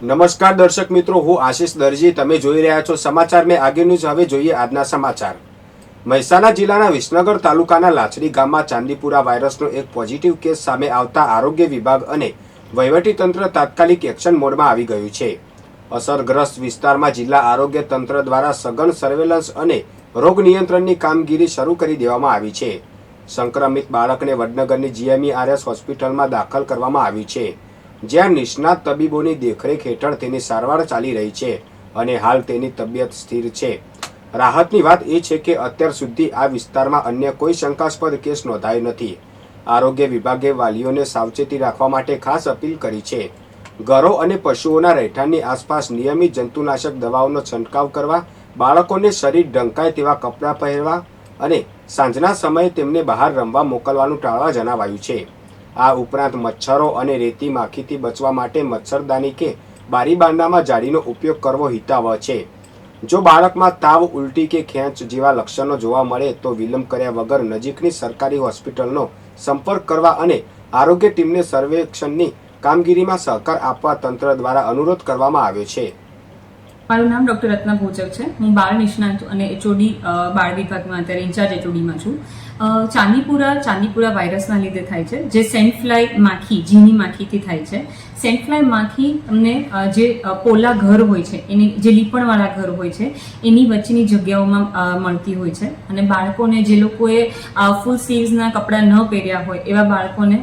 નમસ્કાર દર્શક મિત્રો, હું આશીષ દરજી. તમે જોઈ રહ્યા છો સમાચાર મેં આગે ન્યૂઝ. હવે જોઈએ આજના સમાચાર. મહેસાણા જિલ્લાના વિસનગર તાલુકાના લાચડી ગામમાં ચાંદીપુરા વાયરસનો એક પોઝિટિવ કેસ સામે આવતા આરોગ્ય વિભાગ અને વહીવટીતંત્ર તાત્કાલિક એક્શન મોડમાં આવી ગયું છે. અસરગ્રસ્ત વિસ્તારમાં જિલ્લા આરોગ્ય તંત્ર દ્વારા સઘન સર્વેલન્સ અને રોગ નિયંત્રણની કામગીરી શરૂ કરી દેવામાં આવી છે. સંક્રમિત બાળકને વડનગરની GMERS હોસ્પિટલમાં દાખલ કરવામાં આવ્યું છે, જ્યાં નિષ્ણાત તબીબોની દેખરેખ હેઠળ તેની સારવાર ચાલી રહી છે અને હાલ તેની તબિયત સ્થિર છે. રાહતની વાત એ છે કે અત્યાર સુધી આ વિસ્તારમાં અન્ય કોઈ શંકાસ્પદ કેસ નોંધાયો નથી. આરોગ્ય વિભાગે વાલીઓને સાવચેતી રાખવા માટે ખાસ અપીલ કરી છે. ઘરો અને પશુઓના રહેઠાણની આસપાસ નિયમિત જંતુનાશક દવાઓનો છંટકાવ કરવા, બાળકોને શરીર ઢંકાય તેવા કપડાં પહેરવા અને સાંજના સમયે તેમને બહાર રમવા મોકલવાનું ટાળવા જણાવાયું છે. આ ઉપરાંત મચ્છરો અને રેતી માખીથી બચવા માટે મચ્છરદાની કે બારીબારણામાં જાળીનો ઉપયોગ કરવો હિતાવહ છે. જો બાળકમાં તાવ, ઉલટી કે ખેંચ જેવા લક્ષણો જોવા મળે તો વિલંબ કર્યા વગર નજીકની સરકારી હોસ્પિટલનો સંપર્ક કરવા અને આરોગ્ય ટીમને સર્વેક્ષણની કામગીરીમાં સહકાર આપવા તંત્ર દ્વારા અનુરોધ કરવામાં આવ્યો છે. મારું નામ ડોક્ટર રત્ના ભોચક છે. હું બાળ નિષ્ણાત અને HOD બાળ વિભાગમાં અત્યારે ઇન્ચાર્જ HODમાં છું. ચાંદીપુરા વાયરસના લીધે થાય છે, જે સેન્ટ ફ્લાય માખી, જીની માખીથી થાય છે. સેન્ટ ફ્લાય માખી અમને જે પોલા ઘર હોય છે, એની જે લીપણવાળા ઘર હોય છે એની વચ્ચેની જગ્યાઓમાં મળતી હોય છે અને બાળકોને જે લોકોએ ફૂલ સ્લીવ્સના કપડાં ન પહેર્યા હોય એવા બાળકોને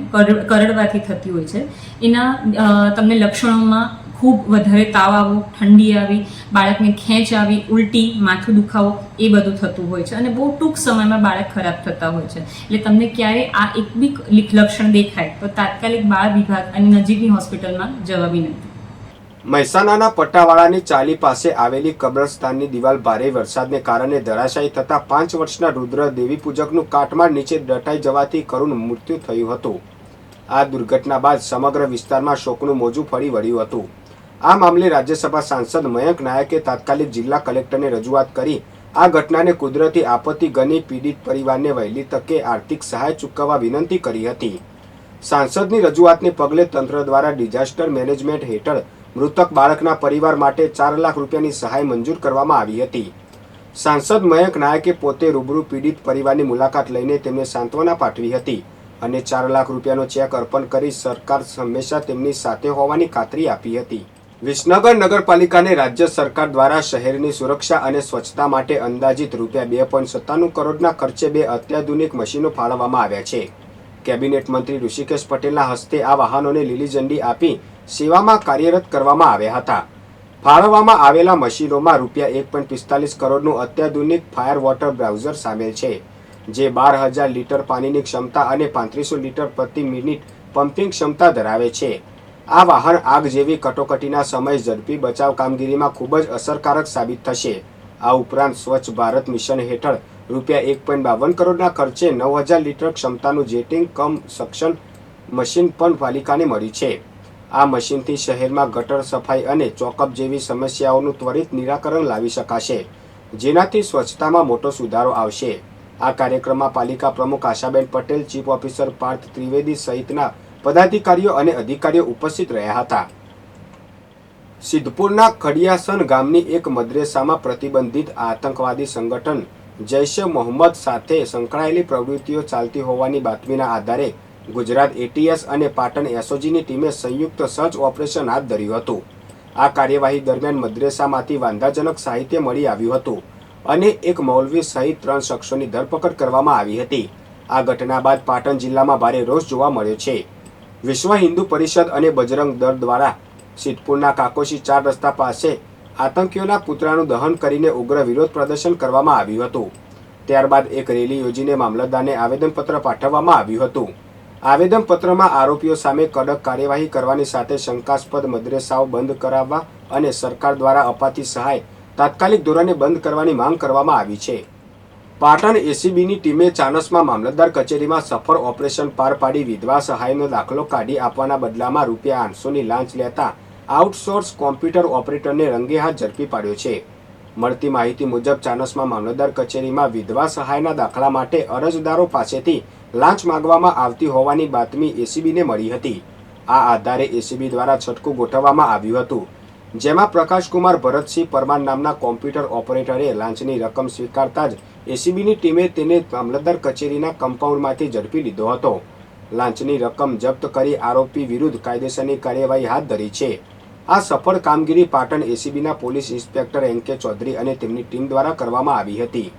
કરડવાથી થતી હોય છે. એના તમને લક્ષણોમાં ખૂબ વધારે તાવ આવવો, ઠંડી આવી, બાળકને ખેંચ આવી, ઉલટી, માથું દુખાવો એ બધું થતું હોય છે અને બહુ ટૂંક સમયમાં બાળક ખરાબ થતા હોય છે. એટલે તમને ક્યારે આ એક બી લક્ષણ દેખાય તો તાત્કાલિક બાળ વિભાગ અને નજીકની હોસ્પિટલમાં જવા વિનંતી. મહેસાણાના પટ્ટાવાળાની ચાલી પાસે આવેલી કબ્રસ્તાનની દિવાલ ભારે વરસાદને કારણે ધરાશાયી થતા 5 વર્ષના રુદ્ર દેવી પૂજકનું કાટમાળ નીચે દટાઈ જવાથી કરુણ મૃત્યુ થયું હતું. આ દુર્ઘટના બાદ સમગ્ર વિસ્તારમાં શોકનું મોજું ફરી વળ્યું હતું. આ મામલે રાજ્યસભા સાંસદ મયંક નાયકે તાત્કાલિક જિલ્લા કલેક્ટરને રજૂઆત કરી આ ઘટનાને કુદરતી આપત્તિ ગણી પીડિત પરિવારને વહેલી તકે આર્થિક સહાય ચૂકવવા વિનંતી કરી હતી. સાંસદની રજૂઆતને પગલે તંત્ર દ્વારા ડિઝાસ્ટર મેનેજમેન્ટ હેઠળ મૃતક બાળકના પરિવાર માટે 4 લાખ રૂપિયાની સહાય મંજૂર કરવામાં આવી હતી. સાંસદ મયંક નાયકે પોતે રૂબરૂ પીડિત પરિવારની મુલાકાત લઈને તેમને સાંત્વના પાઠવી હતી અને 4 લાખ રૂપિયાનો ચેક અર્પણ કરી સરકાર હંમેશા તેમની સાથે હોવાની ખાતરી આપી હતી. વિસનગર નગરપાલિકાને રાજ્ય સરકાર દ્વારા શહેરની સુરક્ષા અને સ્વચ્છતા માટે અંદાજિત રૂપિયા 2.97 કરોડના ખર્ચે 2 અત્યાધુનિક મશીનો ફાળવવામાં આવ્યા છે. કેબિનેટ મંત્રી ઋષિકેશ પટેલના હસ્તે આ વાહનોને લીલી ઝંડી આપી સેવામાં કાર્યરત કરવામાં આવ્યા હતા. ફાળવવામાં આવેલા મશીનોમાં રૂપિયા 1.45 કરોડનું અત્યાધુનિક ફાયર વોટર બ્રાઉઝર સામેલ છે, જે 12,000 લીટર પાણીની ક્ષમતા અને 3500 લીટર પ્રતિ મિનિટ પમ્પિંગ ક્ષમતા ધરાવે છે. આ વાહન આગ જેવી કટોકટીના સમયે ઝડપી બચાવ કામગીરીમાં ખૂબ જ અસરકારક સાબિત થશે. આ ઉપરાંત સ્વચ્છ ભારત મિશન હેઠળ રૂપિયા 1.52 કરોડના ખર્ચે 9,000 લીટર ક્ષમતાનું જેટિંગ કમ સક્શન મશીન પણ પાલિકાને મળ્યું છે. આ મશીનથી શહેરમાં ગટર સફાઈ અને ચોકઅપ જેવી સમસ્યાઓનું ત્વરિત નિરાકરણ લાવી શકાશે, જેનાથી સ્વચ્છતામાં મોટો સુધારો આવશે. આ કાર્યક્રમમાં પાલિકા પ્રમુખ આશાબેન પટેલ, ચીફ ઓફિસર પાર્થ ત્રિવેદી સહિતના પદાધિકારીઓ અને અધિકારીઓ ઉપસ્થિત રહ્યા હતા. સિદ્ધપુરના ખડિયાસન ગામની એક મદ્રેસામાં પ્રતિબંધિત આતંકવાદી સંગઠન જૈશ એ મોહમ્મદ સાથે સંકળાયેલી પ્રવૃત્તિઓ ચાલતી હોવાની બાતમીના આધારે ગુજરાત ATS અને પાટણ SOGની ટીમે સંયુક્ત સર્ચ ઓપરેશન હાથ ધર્યું હતું. આ કાર્યવાહી દરમિયાન મદ્રેસામાંથી વાંધાજનક સાહિત્ય મળી આવ્યું હતું અને એક મૌલવી સહિત 3 શખ્સોની ધરપકડ કરવામાં આવી હતી. આ ઘટના બાદ પાટણ જિલ્લામાં ભારે રોષ જોવા મળ્યો છે. વિશ્વ હિન્દુ પરિષદ અને બજરંગ દળ દ્વારા સિદ્ધપુરના કાકોશી 4 રસ્તા પાસે આતંકીઓના પુતળાનું દહન કરીને ઉગ્ર વિરોધ પ્રદર્શન કરવામાં આવ્યું હતું. ત્યારબાદ એક રેલી યોજીને મામલતદારને આવેદનપત્ર પાઠવવામાં આવ્યું હતું. આવેદનપત્રમાં આરોપીઓ સામે કડક કાર્યવાહી કરવાની સાથે શંકાસ્પદ મદ્રેસાઓ બંધ કરાવવા અને સરકાર દ્વારા અપાતી સહાય તાત્કાલિક ધોરણે બંધ કરવાની માંગ કરવામાં આવી છે. પાટણ ACBની ટીમે ચાણસ્મા મામલતદાર કચેરીમાં સફળ ઓપરેશન પાર પાડી વિધવા સહાયનો દાખલો કાઢી આપવાના બદલામાં રૂપિયા 800ની લાંચ લેતા આઉટસોર્સ કોમ્પ્યુટર ઓપરેટરને રંગે હાથ ઝડપી પાડ્યો છે. મળતી માહિતી મુજબ ચાણસ્મા મામલતદાર કચેરીમાં વિધવા સહાયના દાખલા માટે અરજદારો પાસેથી લાંચ માંગવામાં આવતી હોવાની બાતમી ACBને મળી હતી. આ આધારે ACB દ્વારા છટકું ગોઠવવામાં આવ્યું હતું. જેમાં પ્રકાશકુમાર ભરતસિંહ પરમાર નામના કોમ્પ્યુટર ઓપરેટરે લાંચની રકમ સ્વીકારતા જ એસીબીની ટીમે તેને મામલતદાર કચેરીના કમ્પાઉન્ડમાંથી ઝડપી લીધો હતો. લાંચની રકમ જપ્ત કરી આરોપી વિરુદ્ધ કાયદેસરની કાર્યવાહી હાથ ધરી છે. આ સફળ કામગીરી પાટણ એસીબીના પોલીસ ઇન્સ્પેક્ટર NK ચૌધરી અને તેમની ટીમ દ્વારા કરવામાં આવી હતી.